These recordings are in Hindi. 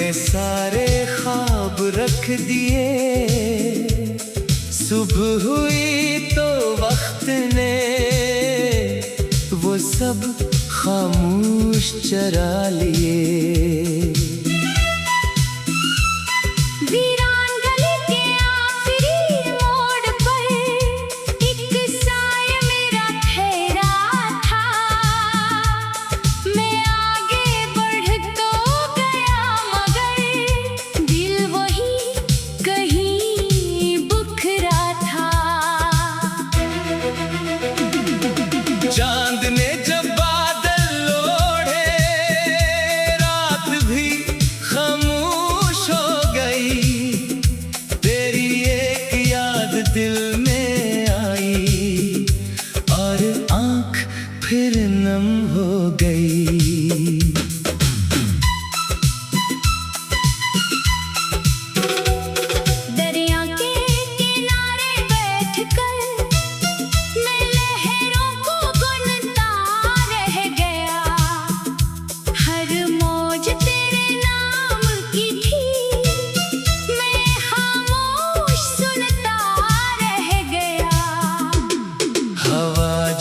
अपने सारे ख्वाब रख दिए। सुबह हुई तो वक्त ने वो सब खामोश चरा लिए। चांद ने जब बादल ओढ़े, रात भी खामोश हो गई। तेरी एक याद दिल में आई और आँख फिर नम हो गई।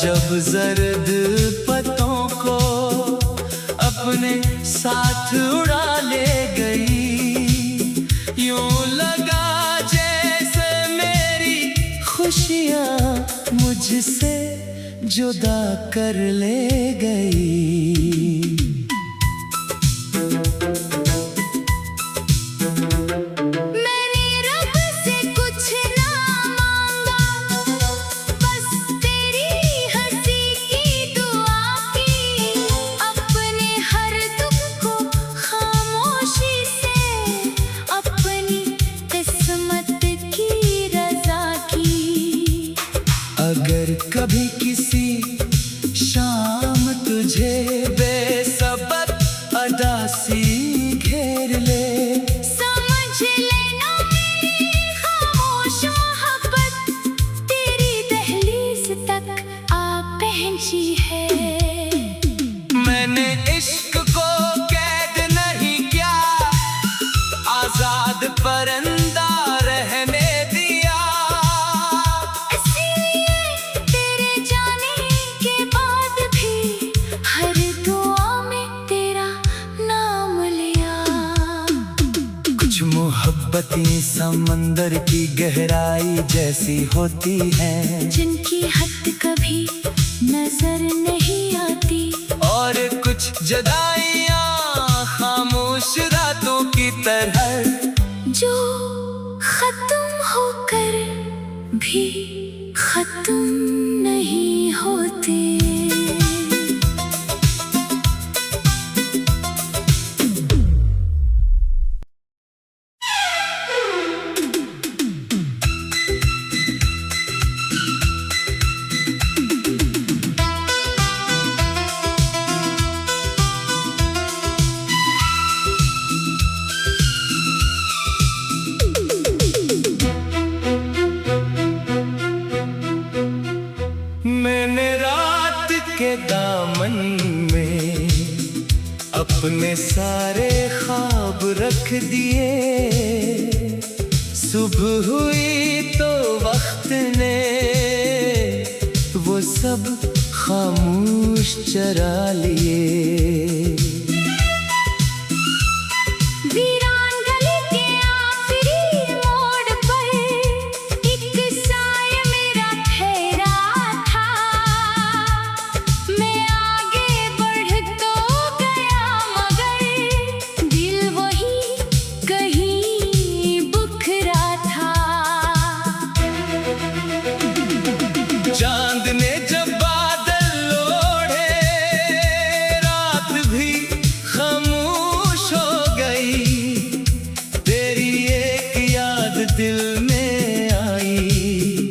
जब जर्द पत्तों को अपने साथ उड़ा ले गई, यूं लगा जैसे मेरी खुशियाँ मुझसे जुदा कर ले गई। अगर कभी किसी शाम तुझे बेसबब अदासी घेर ले, समझ लेना मेरी खामोश मोहब्बत तेरी दहलीज तक आ पहुंची है। मैंने इश्क को कैद नहीं किया, आजाद परिंदा रहने मोहब्बतें समंदर की गहराई जैसी होती हैं, जिनकी हद कभी नजर नहीं आती। और कुछ जुदाइयां खामोश रातों की तरह, जो खत्म होकर भी खत्म नहीं होती। मैंने रात के दामन में अपने सारे ख्वाब रख दिए। सुबह हुई तो वक्त ने वो सब खामोश चरा लिए। चांद ने जब बादल ओढ़े, रात भी खामोश हो गई। तेरी एक याद दिल में आई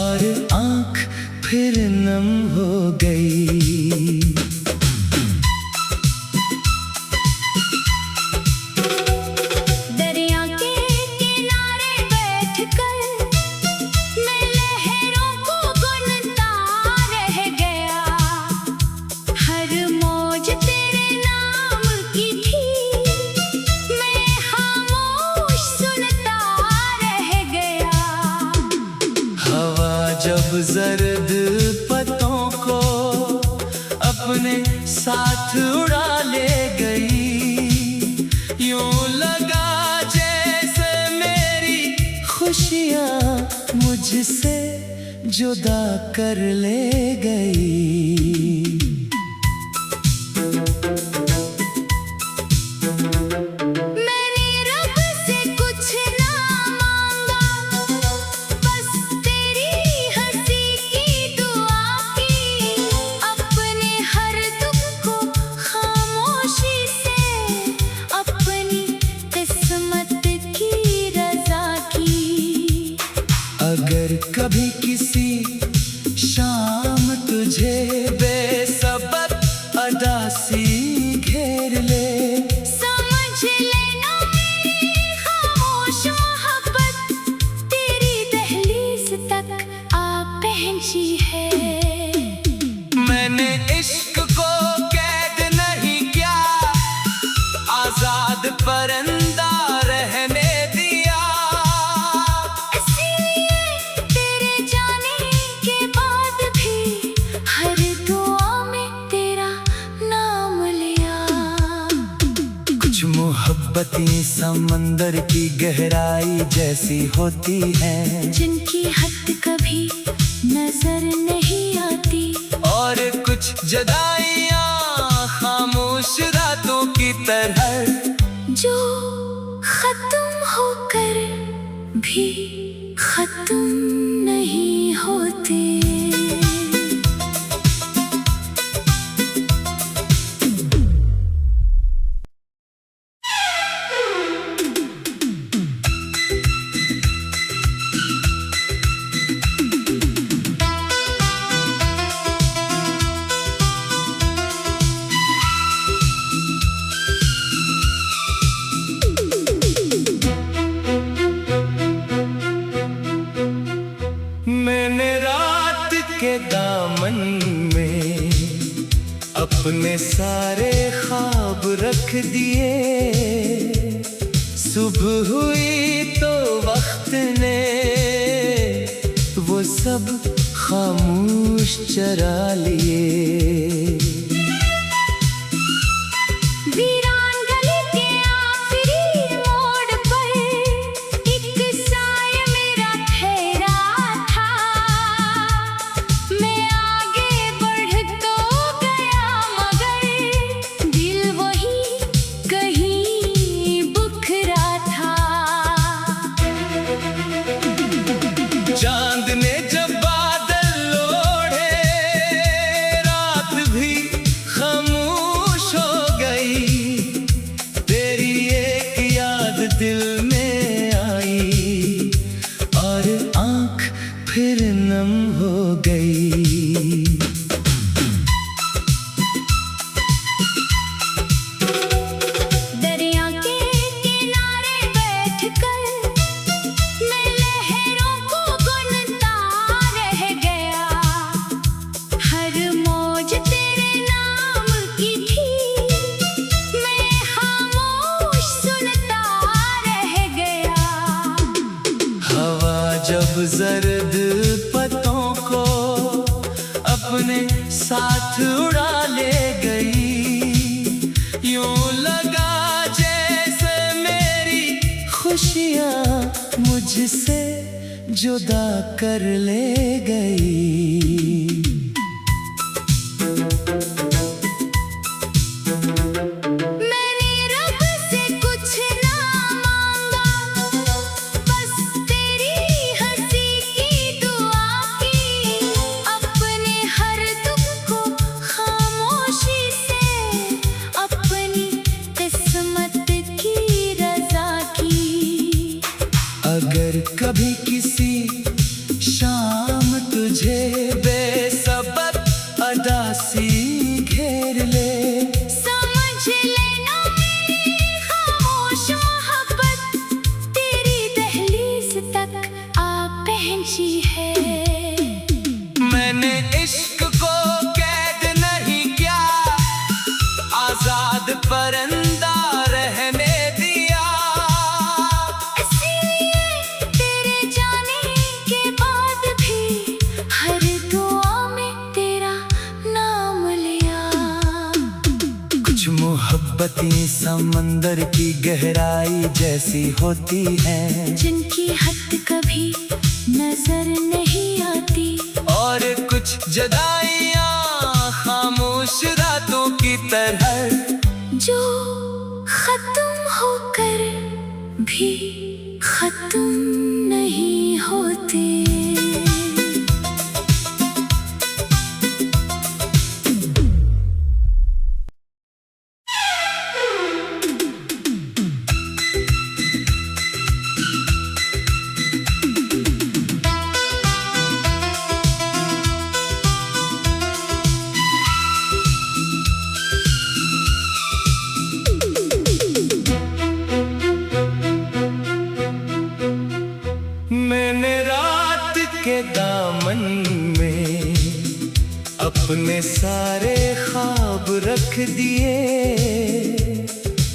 और आँख फिर नम हो गई। हर मौज तेरे नाम की थी, मैं जर्द पत्तों को अपने साथ उड़ा ले गई, यूं लगा जैसे मेरी खुशियाँ मुझसे जुदा कर ले गई। अगर कभी किसी शाम तुझे बेसबब अदासी घेर ले, समझ लेना मेरी खामोश मोहब्बत तेरी दहलीज तक आ पहुंची है। मैंने इश्क को कैद नहीं किया, आजाद परिंदा रहने दिया। मोहब्बतें समंदर की गहराई जैसी होती हैं, जिनकी हद कभी नजर नहीं आती। और कुछ जुदाइयां खामोश रातों की तरह, जो खत्म होकर भी खत्म नहीं होते। के दामन में अपने सारे ख्वाब रख दिए, सुबह हुई तो वक्त ने वो सब खामोश चरा लिए। चांद ने जब बादल ओढ़े, रात भी खामोश हो गई। तेरी एक याद दिल में आई और आँख फिर नम हो गई। जब जर्द पत्तों को अपने साथ उड़ा ले गई, यूं लगा जैसे मेरी खुशियाँ मुझसे जुदा कर ले गई। अगर कभी किसी शाम तुझे बेसबब अदासी घेर ले, समझ लेना मेरी खामोश मोहब्बत तेरी दहलीज तक आ पहुंची है। मैंने इश्क को कैद नहीं किया, आजाद परिंदा रहने दिया। तेरे जाने के बाद भी मोहब्बतें समंदर की गहराई जैसी होती हैं, जिनकी हद कभी नजर नहीं आती। और कुछ जुदाइयां खामोश रातों की तरह, जो खत्म होकर भी खत्म नहीं होते। मैंने रात के दामन में अपने सारे ख्वाब रख दिए।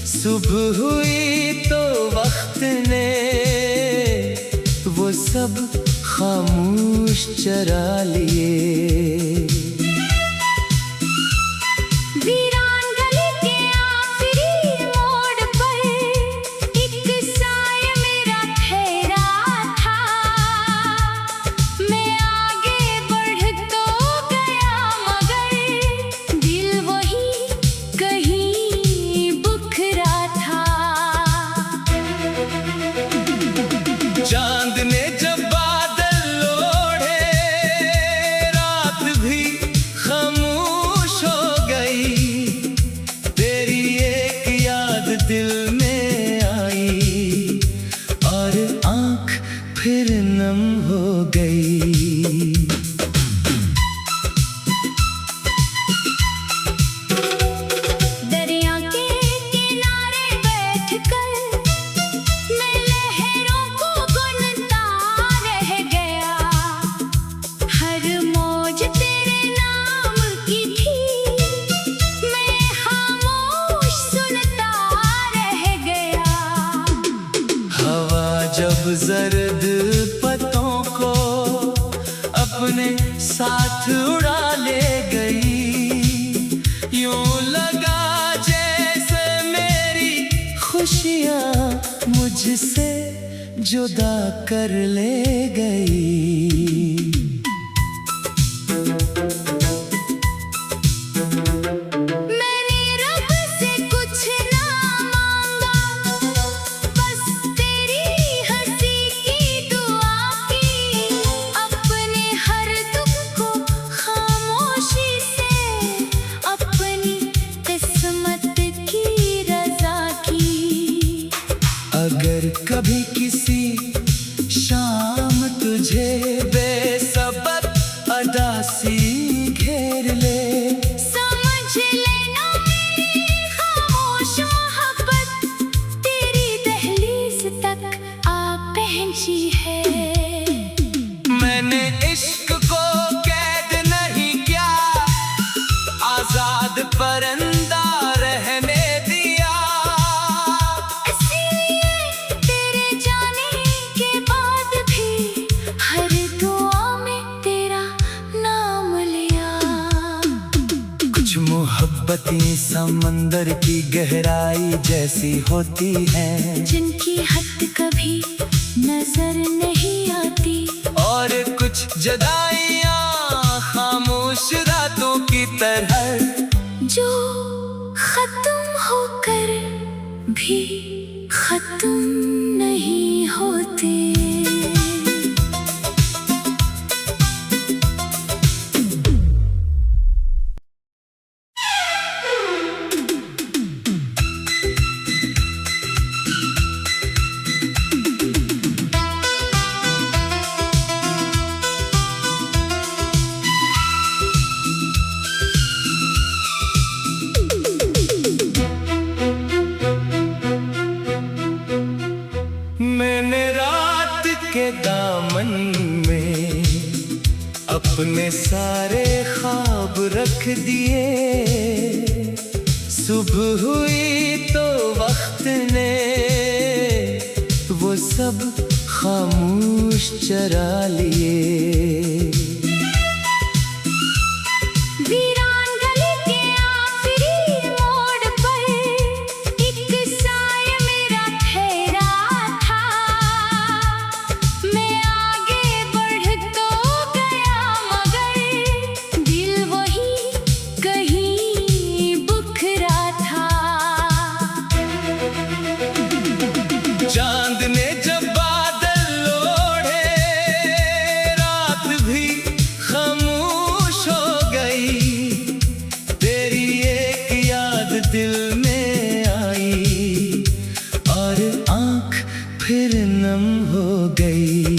सुबह हुई तो वक्त ने वो सब खामोश चरा लिए। वीरान गली के आखिरी मोड़ पर एक साया मेरा ठहरा था। मैं आगे बढ़ तो गया मगर दिल वही कहीं बिखरा था। चांद ने जब बादल ओढ़े, रात भी खामोश हो गई। तेरी एक याद दिल में आई और आँख फिर नम हो गई। दरिया के किनारे बैठकर मैं लहरों को गुनता रह गया। हर मौज तेरे नाम की थी, मैं खामोश सुनता रह गया। हवा जब जर्द पत्तों को अपने साथ उड़ा ले गई, यूं लगा जैसे मेरी खुशियाँ मुझसे जुदा कर ले गई। मैंने रब से कुछ ना मांगा, बस तेरी हंसी की दुआ की। अपने हर दुख को खामोशी से अपनी किस्मत की रजा की। अगर कभी किसी शाम तुझे बेसबब अदासी घेर ले, समझ लेना मेरी खामोश मोहब्बत तेरी दहलीज तक आ पहुंची है। मैंने इश्क को कैद नहीं किया, आजाद परिंदा रहने दिया। इसीलिए तेरे जाने के बाद भी हर दुआ में तेरा नाम लिया। कुछ मोहब्बतें समंदर की गहराई जैसी होती हैं, जिनकी हद कभी नजर नहीं आती। और कुछ जुदाइयां खामोश रातों की तरह, जो खत्म होकर भी खत्म नहीं होते। मैंने रात के दामन में अपने सारे ख्वाब रख दिए। सुबह हुई तो वक्त ने वो सब खामोश चरा लिए। वीरान गली के आखिरी मोड़ पर में आई और आँख फिर नम हो गई।